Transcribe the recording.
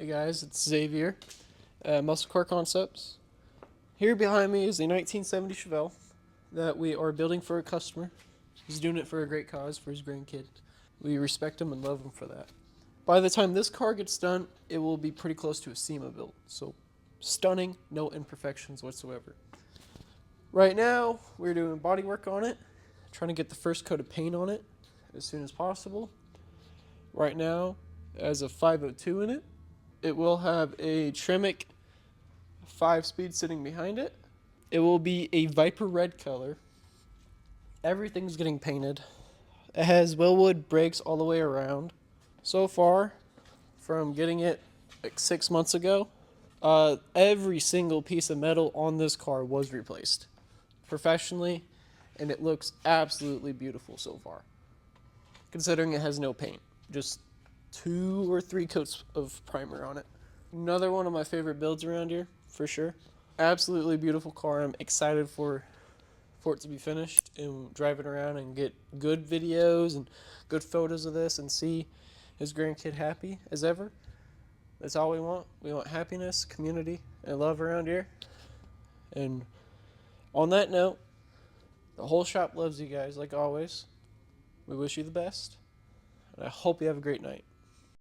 Hey guys, it's Zavier, Muscle Car Concepts. Here behind me is a 1970 Chevelle that we are building for a customer. He's doing it for a great cause for his grandkid. We respect him and love him for that. By the time this car gets done, it will be pretty close to a SEMA build. So stunning, no imperfections whatsoever. Right now, we're doing body work on it, trying to get the first coat of paint on it as soon as possible. Right now, it has a 502 in it. It will have a Tremec 5-speed sitting behind it. It will be a Viper red color. Everything's getting painted. It has Willwood brakes all the way around. So far, from getting it like 6 months ago, every single piece of metal on this car was replaced professionally, and it looks absolutely beautiful so far, considering it has no paint. Just 2 or 3 coats of primer on it. Another one of my favorite builds around here, for sure. Absolutely beautiful car. I'm excited for it to be finished and drive it around and get good videos and good photos of this and see his grandkid happy as ever. That's all we want. We want happiness, community, and love around here. And on that note, the whole shop loves you guys like always. We wish you the best, and I hope you have a great night.